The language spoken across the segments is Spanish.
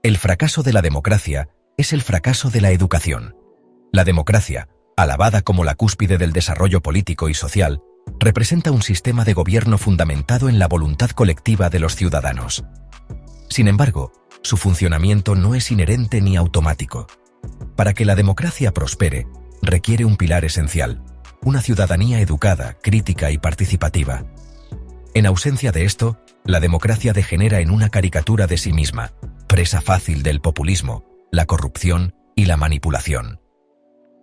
El fracaso de la democracia es el fracaso de la educación. La democracia, alabada como la cúspide del desarrollo político y social, representa un sistema de gobierno fundamentado en la voluntad colectiva de los ciudadanos. Sin embargo, su funcionamiento no es inherente ni automático. Para que la democracia prospere, requiere un pilar esencial: una ciudadanía educada, crítica y participativa. En ausencia de esto, la democracia degenera en una caricatura de sí misma, presa fácil del populismo, la corrupción y la manipulación.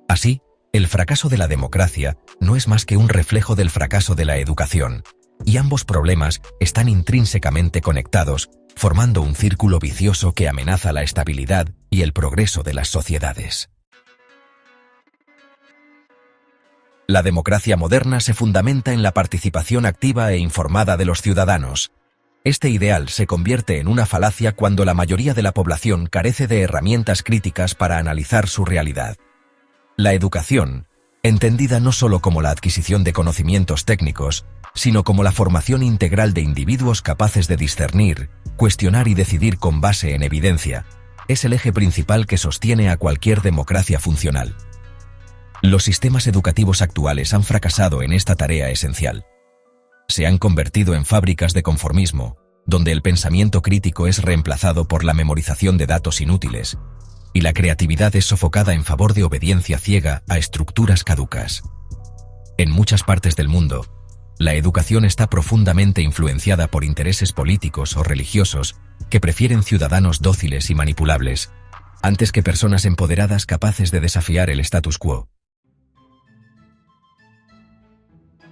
Así, el fracaso de la democracia no es más que un reflejo del fracaso de la educación, y ambos problemas están intrínsecamente conectados, formando un círculo vicioso que amenaza la estabilidad y el progreso de las sociedades. La democracia moderna se fundamenta en la participación activa e informada de los ciudadanos. Este ideal se convierte en una falacia cuando la mayoría de la población carece de herramientas críticas para analizar su realidad. La educación, entendida no solo como la adquisición de conocimientos técnicos, sino como la formación integral de individuos capaces de discernir, cuestionar y decidir con base en evidencia, es el eje principal que sostiene a cualquier democracia funcional. Los sistemas educativos actuales han fracasado en esta tarea esencial. Se han convertido en fábricas de conformismo, donde el pensamiento crítico es reemplazado por la memorización de datos inútiles, y la creatividad es sofocada en favor de obediencia ciega a estructuras caducas. En muchas partes del mundo, la educación está profundamente influenciada por intereses políticos o religiosos que prefieren ciudadanos dóciles y manipulables, antes que personas empoderadas capaces de desafiar el status quo.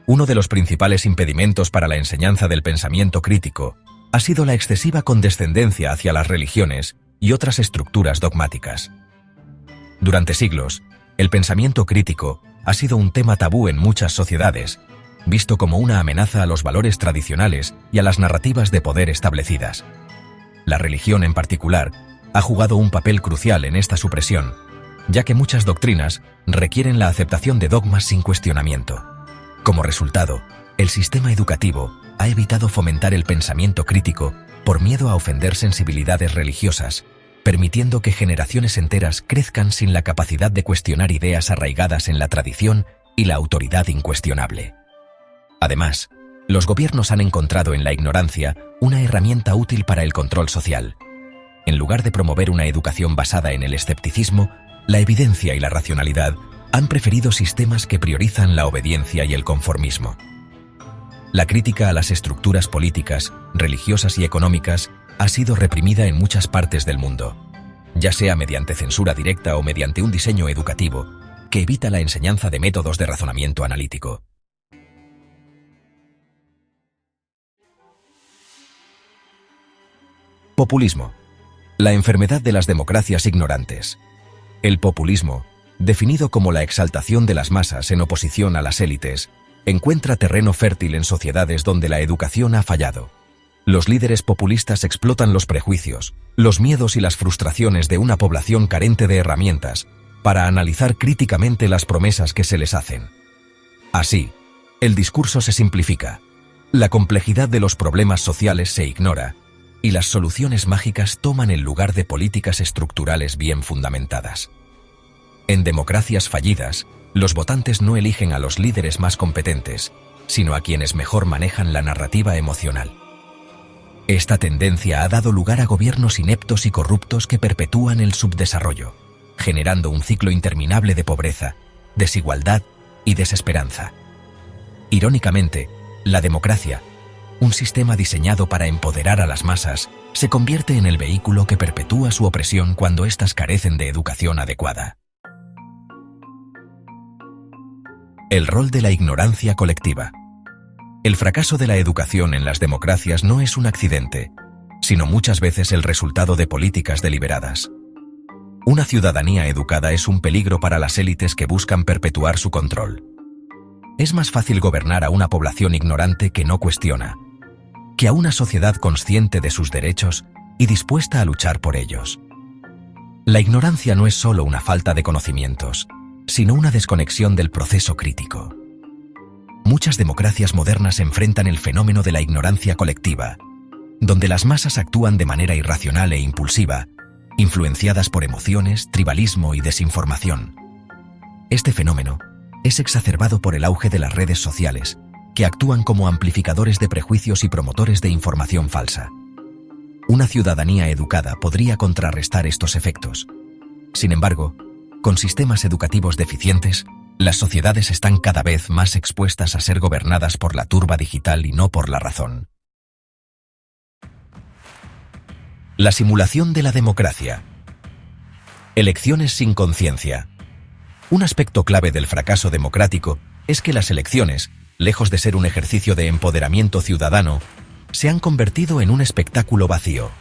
Uno de los principales impedimentos para la enseñanza del pensamiento crítico ha sido la excesiva condescendencia hacia las religiones y otras estructuras dogmáticas. Durante siglos, el pensamiento crítico ha sido un tema tabú en muchas sociedades, visto como una amenaza a los valores tradicionales y a las narrativas de poder establecidas. La religión, en particular, ha jugado un papel crucial en esta supresión, ya que muchas doctrinas requieren la aceptación de dogmas sin cuestionamiento. Como resultado, el sistema educativo ha evitado fomentar el pensamiento crítico por miedo a ofender sensibilidades religiosas, permitiendo que generaciones enteras crezcan sin la capacidad de cuestionar ideas arraigadas en la tradición y la autoridad incuestionable. Además, los gobiernos han encontrado en la ignorancia una herramienta útil para el control social. En lugar de promover una educación basada en el escepticismo, la evidencia y la racionalidad han preferido sistemas que priorizan la obediencia y el conformismo. La crítica a las estructuras políticas, religiosas y económicas ha sido reprimida en muchas partes del mundo, ya sea mediante censura directa o mediante un diseño educativo que evita la enseñanza de métodos de razonamiento analítico. Populismo. La enfermedad de las democracias ignorantes. El populismo, definido como la exaltación de las masas en oposición a las élites, encuentra terreno fértil en sociedades donde la educación ha fallado. Los líderes populistas explotan los prejuicios, los miedos y las frustraciones de una población carente de herramientas para analizar críticamente las promesas que se les hacen. Así, el discurso se simplifica, la complejidad de los problemas sociales se ignora y las soluciones mágicas toman el lugar de políticas estructurales bien fundamentadas. En democracias fallidas, los votantes no eligen a los líderes más competentes, sino a quienes mejor manejan la narrativa emocional. Esta tendencia ha dado lugar a gobiernos ineptos y corruptos que perpetúan el subdesarrollo, generando un ciclo interminable de pobreza, desigualdad y desesperanza. Irónicamente, la democracia, un sistema diseñado para empoderar a las masas, se convierte en el vehículo que perpetúa su opresión cuando éstas carecen de educación adecuada. El rol de la ignorancia colectiva. El fracaso de la educación en las democracias no es un accidente, sino muchas veces el resultado de políticas deliberadas. Una ciudadanía educada es un peligro para las élites que buscan perpetuar su control. Es más fácil gobernar a una población ignorante que no cuestiona, que a una sociedad consciente de sus derechos y dispuesta a luchar por ellos. La ignorancia no es solo una falta de conocimientos, sino una desconexión del proceso crítico. Muchas democracias modernas enfrentan el fenómeno de la ignorancia colectiva, donde las masas actúan de manera irracional e impulsiva, influenciadas por emociones, tribalismo y desinformación. Este fenómeno es exacerbado por el auge de las redes sociales, que actúan como amplificadores de prejuicios y promotores de información falsa. Una ciudadanía educada podría contrarrestar estos efectos. Sin embargo, con sistemas educativos deficientes, las sociedades están cada vez más expuestas a ser gobernadas por la turba digital y no por la razón. La simulación de la democracia. Elecciones sin conciencia. Un aspecto clave del fracaso democrático es que las elecciones, lejos de ser un ejercicio de empoderamiento ciudadano, se han convertido en un espectáculo vacío.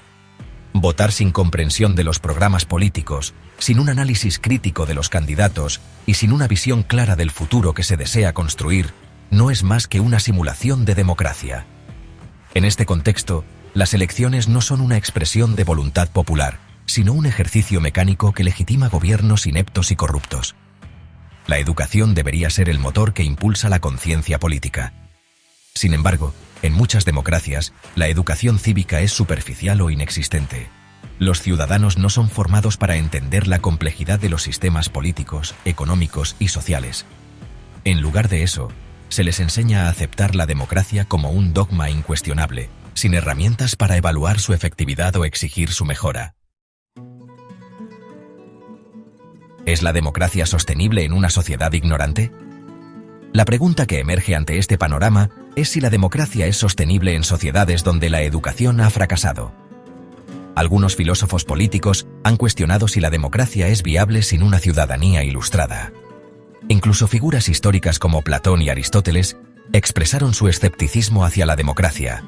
Votar sin comprensión de los programas políticos, sin un análisis crítico de los candidatos y sin una visión clara del futuro que se desea construir, no es más que una simulación de democracia. En este contexto, las elecciones no son una expresión de voluntad popular, sino un ejercicio mecánico que legitima gobiernos ineptos y corruptos. La educación debería ser el motor que impulsa la conciencia política. Sin embargo, en muchas democracias, la educación cívica es superficial o inexistente. Los ciudadanos no son formados para entender la complejidad de los sistemas políticos, económicos y sociales. En lugar de eso, se les enseña a aceptar la democracia como un dogma incuestionable, sin herramientas para evaluar su efectividad o exigir su mejora. ¿Es la democracia sostenible en una sociedad ignorante? La pregunta que emerge ante este panorama es si la democracia es sostenible en sociedades donde la educación ha fracasado. Algunos filósofos políticos han cuestionado si la democracia es viable sin una ciudadanía ilustrada. Incluso figuras históricas como Platón y Aristóteles expresaron su escepticismo hacia la democracia,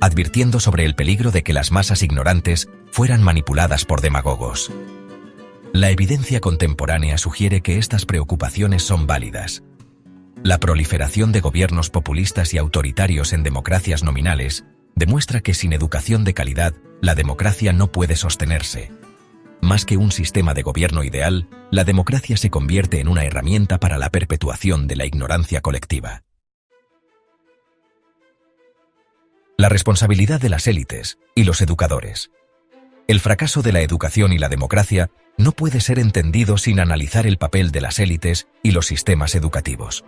advirtiendo sobre el peligro de que las masas ignorantes fueran manipuladas por demagogos. La evidencia contemporánea sugiere que estas preocupaciones son válidas. La proliferación de gobiernos populistas y autoritarios en democracias nominales demuestra que sin educación de calidad, la democracia no puede sostenerse. Más que un sistema de gobierno ideal, la democracia se convierte en una herramienta para la perpetuación de la ignorancia colectiva. La responsabilidad de las élites y los educadores. El fracaso de la educación y la democracia no puede ser entendido sin analizar el papel de las élites y los sistemas educativos.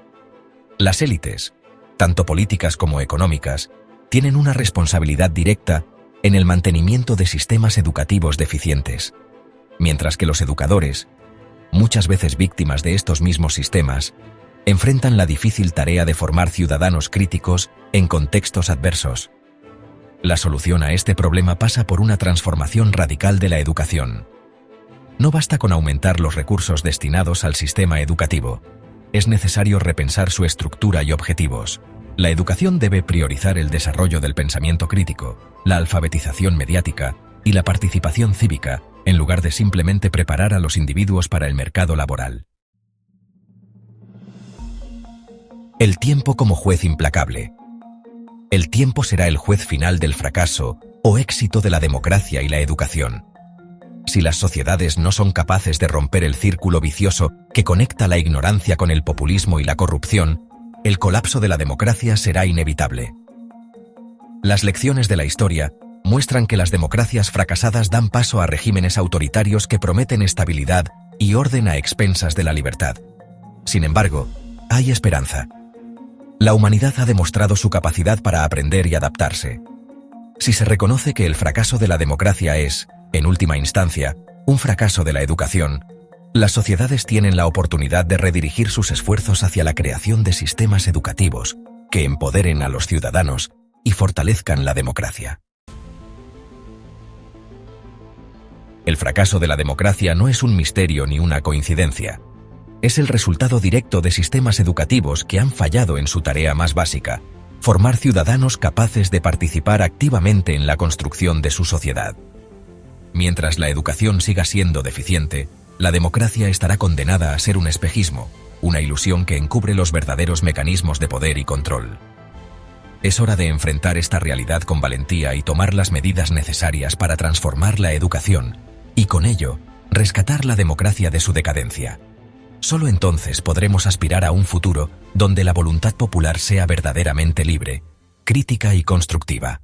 Las élites, tanto políticas como económicas, tienen una responsabilidad directa en el mantenimiento de sistemas educativos deficientes, mientras que los educadores, muchas veces víctimas de estos mismos sistemas, enfrentan la difícil tarea de formar ciudadanos críticos en contextos adversos. La solución a este problema pasa por una transformación radical de la educación. No basta con aumentar los recursos destinados al sistema educativo. Es necesario repensar su estructura y objetivos. La educación debe priorizar el desarrollo del pensamiento crítico, la alfabetización mediática y la participación cívica, en lugar de simplemente preparar a los individuos para el mercado laboral. El tiempo como juez implacable. El tiempo será el juez final del fracaso o éxito de la democracia y la educación. Si las sociedades no son capaces de romper el círculo vicioso que conecta la ignorancia con el populismo y la corrupción, el colapso de la democracia será inevitable. Las lecciones de la historia muestran que las democracias fracasadas dan paso a regímenes autoritarios que prometen estabilidad y orden a expensas de la libertad. Sin embargo, hay esperanza. La humanidad ha demostrado su capacidad para aprender y adaptarse. Si se reconoce que el fracaso de la democracia es, en última instancia, un fracaso de la educación, las sociedades tienen la oportunidad de redirigir sus esfuerzos hacia la creación de sistemas educativos que empoderen a los ciudadanos y fortalezcan la democracia. El fracaso de la democracia no es un misterio ni una coincidencia. Es el resultado directo de sistemas educativos que han fallado en su tarea más básica: formar ciudadanos capaces de participar activamente en la construcción de su sociedad. Mientras la educación siga siendo deficiente, la democracia estará condenada a ser un espejismo, una ilusión que encubre los verdaderos mecanismos de poder y control. Es hora de enfrentar esta realidad con valentía y tomar las medidas necesarias para transformar la educación y, con ello, rescatar la democracia de su decadencia. Solo entonces podremos aspirar a un futuro donde la voluntad popular sea verdaderamente libre, crítica y constructiva.